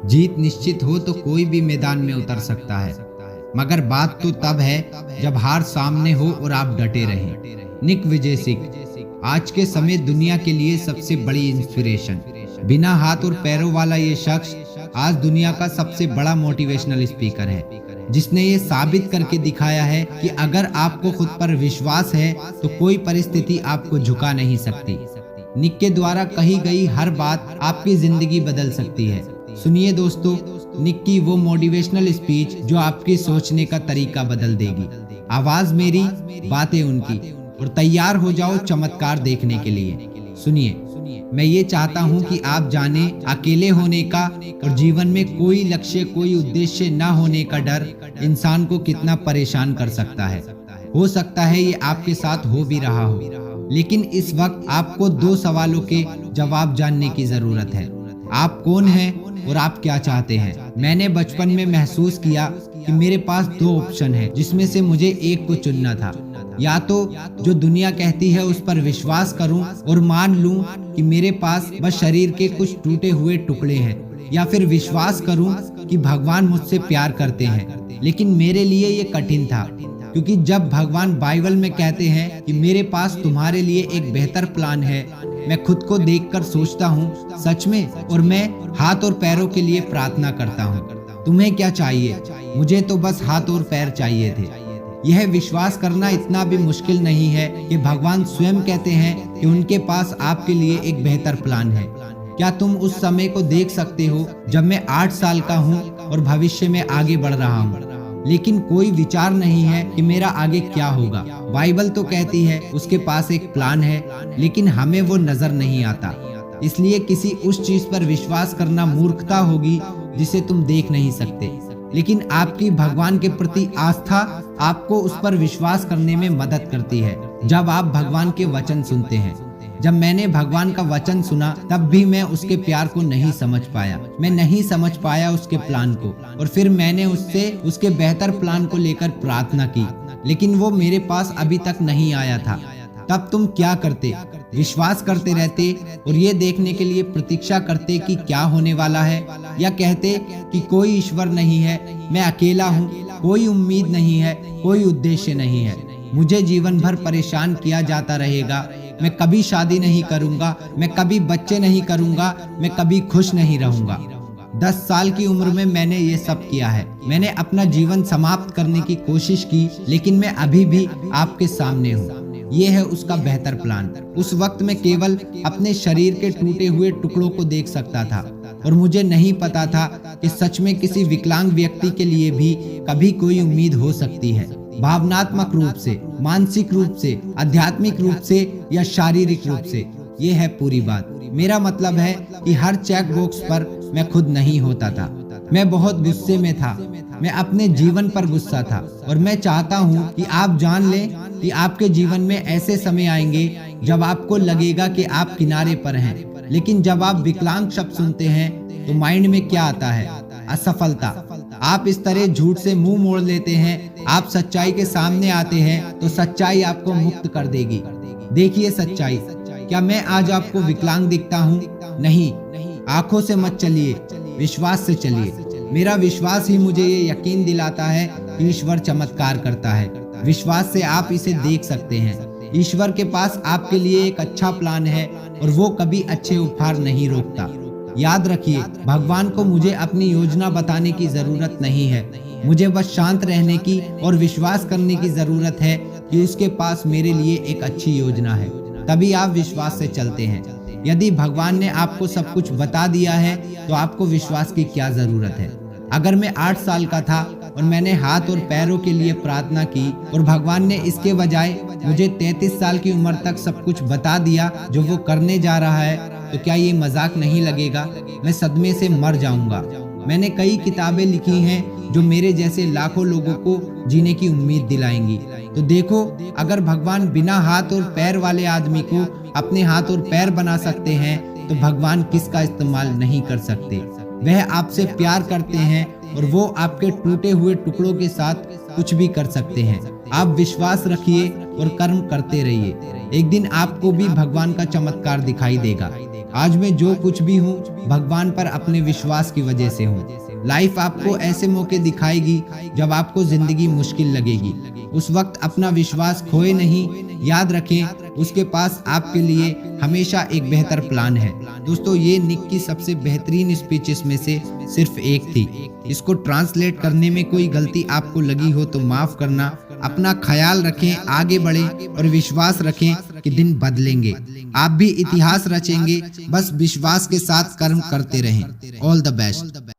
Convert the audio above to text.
जीत निश्चित हो तो कोई भी मैदान में उतर सकता है, मगर बात तो तब है जब हार सामने हो और आप डटे रहें। निक विजयसिक आज के समय दुनिया के लिए सबसे बड़ी इंस्पिरेशन। बिना हाथ और पैरों वाला ये शख्स आज दुनिया का सबसे बड़ा मोटिवेशनल स्पीकर है, जिसने ये साबित करके दिखाया है कि अगर आपको खुद पर विश्वास है तो कोई परिस्थिति आपको झुका नहीं सकती। निक के द्वारा कही गई हर बात आपकी जिंदगी बदल सकती है। सुनिए दोस्तों, निक की वो मोटिवेशनल स्पीच जो आपके सोचने का तरीका बदल देगी। आवाज मेरी, बातें उनकी, और तैयार हो जाओ चमत्कार देखने के लिए। सुनिए, मैं ये चाहता हूँ कि आप जाने अकेले होने का और जीवन में कोई लक्ष्य, कोई उद्देश्य न होने का डर इंसान को कितना परेशान कर सकता है। हो सकता है ये आपके साथ हो भी रहा हो, लेकिन इस वक्त आपको दो सवालों के जवाब जानने की जरूरत है। आप कौन हैं और आप क्या चाहते हैं। मैंने बचपन में महसूस किया कि मेरे पास दो ऑप्शन है, जिसमें से मुझे एक को चुनना था। या तो जो दुनिया कहती है उस पर विश्वास करूं और मान लूं कि मेरे पास बस शरीर के कुछ टूटे हुए टुकड़े हैं, या फिर विश्वास करूं कि भगवान मुझसे प्यार करते हैं। लेकिन मेरे लिए ये कठिन था, क्योंकि जब भगवान बाइबल में कहते हैं कि मेरे पास तुम्हारे लिए एक बेहतर प्लान है, मैं खुद को देखकर सोचता हूँ सच में, और मैं हाथ और पैरों के लिए प्रार्थना करता हूँ। तुम्हें क्या चाहिए? मुझे तो बस हाथ और पैर चाहिए थे। यह विश्वास करना इतना भी मुश्किल नहीं है कि भगवान स्वयं कहते हैं कि उनके पास आपके लिए एक बेहतर प्लान है। क्या तुम उस समय को देख सकते हो जब मैं 8 साल का हूँ और भविष्य में आगे बढ़ रहा हूँ, लेकिन कोई विचार नहीं है कि मेरा आगे क्या होगा। बाइबल तो कहती है उसके पास एक प्लान है, लेकिन हमें वो नजर नहीं आता। इसलिए किसी उस चीज पर विश्वास करना मूर्खता होगी जिसे तुम देख नहीं सकते, लेकिन आपकी भगवान के प्रति आस्था आपको उस पर विश्वास करने में मदद करती है जब आप भगवान के वचन सुनते हैं। जब मैंने भगवान का वचन सुना तब भी मैं उसके प्यार को नहीं समझ पाया। मैं नहीं समझ पाया उसके प्लान को, और फिर मैंने उससे उसके बेहतर प्लान को लेकर प्रार्थना की, लेकिन वो मेरे पास अभी तक नहीं आया था। तब तुम क्या करते? विश्वास करते रहते और ये देखने के लिए प्रतीक्षा करते कि क्या होने वाला है, या कहते कि कोई ईश्वर नहीं है, मैं अकेला हूँ, कोई उम्मीद नहीं है, कोई उद्देश्य नहीं है, मुझे जीवन भर परेशान किया जाता रहेगा, मैं कभी शादी नहीं करूंगा, मैं कभी बच्चे नहीं करूंगा, मैं कभी खुश नहीं रहूंगा। 10 साल की उम्र में मैंने ये सब किया है। मैंने अपना जीवन समाप्त करने की कोशिश की, लेकिन मैं अभी भी आपके सामने हूँ। ये है उसका बेहतर प्लान। उस वक्त मैं केवल अपने शरीर के टूटे हुए टुकड़ों को देख सकता था, और मुझे नहीं पता था कि सच में किसी विकलांग व्यक्ति के लिए भी कभी कोई उम्मीद हो सकती है। भावनात्मक रूप से, मानसिक रूप से, आध्यात्मिक रूप से या शारीरिक रूप से, ये है पूरी बात। मेरा मतलब है कि हर चेक बॉक्स पर मैं खुद नहीं होता था। मैं बहुत गुस्से में था, मैं अपने जीवन पर गुस्सा था, और मैं चाहता हूँ कि आप जान लें कि आपके जीवन में ऐसे समय आएंगे जब आपको लगेगा कि आप किनारे पर हैं। लेकिन जब आप विकलांग शब्द सुनते हैं तो माइंड में क्या आता है? असफलता। आप इस तरह झूठ से मुंह मोड़ लेते हैं। आप सच्चाई के सामने आते हैं तो सच्चाई आपको मुक्त कर देगी। देखिए सच्चाई। क्या मैं आज आपको विकलांग दिखता हूँ? नहीं। आंखों से मत चलिए, विश्वास से चलिए। मेरा विश्वास ही मुझे ये यकीन दिलाता है कि ईश्वर चमत्कार करता है। विश्वास से आप इसे देख सकते हैं। ईश्वर के पास आपके लिए एक अच्छा प्लान है, और वो कभी अच्छे उपहार नहीं रोकता। याद रखिए, भगवान को मुझे अपनी योजना बताने की जरूरत नहीं है। मुझे बस शांत रहने की और विश्वास करने की जरूरत है कि उसके पास मेरे लिए एक अच्छी योजना है। तभी आप विश्वास से चलते हैं। यदि भगवान ने आपको सब कुछ बता दिया है तो आपको विश्वास की क्या जरूरत है? अगर मैं 8 साल का था और मैंने हाथ और पैरों के लिए प्रार्थना की, और भगवान ने इसके बजाय मुझे 33 साल की उम्र तक सब कुछ बता दिया जो वो करने जा रहा है, तो क्या ये मजाक नहीं लगेगा? मैं सदमे से मर जाऊंगा। मैंने कई किताबें लिखी हैं जो मेरे जैसे लाखों लोगों को जीने की उम्मीद दिलाएंगी। तो देखो, अगर भगवान बिना हाथ और पैर वाले आदमी को अपने हाथ और पैर बना सकते हैं, तो भगवान किसका इस्तेमाल नहीं कर सकते? वह आपसे प्यार करते हैं, और वो आपके टूटे हुए टुकड़ों के साथ कुछ भी कर सकते हैं। आप विश्वास रखिए और कर्म करते रहिए। एक दिन आपको भी भगवान का चमत्कार दिखाई देगा। आज मैं जो कुछ भी हूँ भगवान पर अपने विश्वास की वजह से हूँ। लाइफ आपको ऐसे मौके दिखाएगी जब आपको जिंदगी मुश्किल लगेगी। उस वक्त अपना विश्वास खोए नहीं। याद रखें, उसके पास आपके लिए हमेशा एक बेहतर प्लान है। दोस्तों, ये निक की सबसे बेहतरीन स्पीचेस में से सिर्फ एक थी। इसको ट्रांसलेट करने में कोई गलती आपको लगी हो तो माफ करना। अपना ख्याल रखें, आगे बढ़ें और विश्वास रखें कि दिन बदलेंगे। आप भी इतिहास रचेंगे, बस विश्वास के साथ कर्म करते रहें। All the best.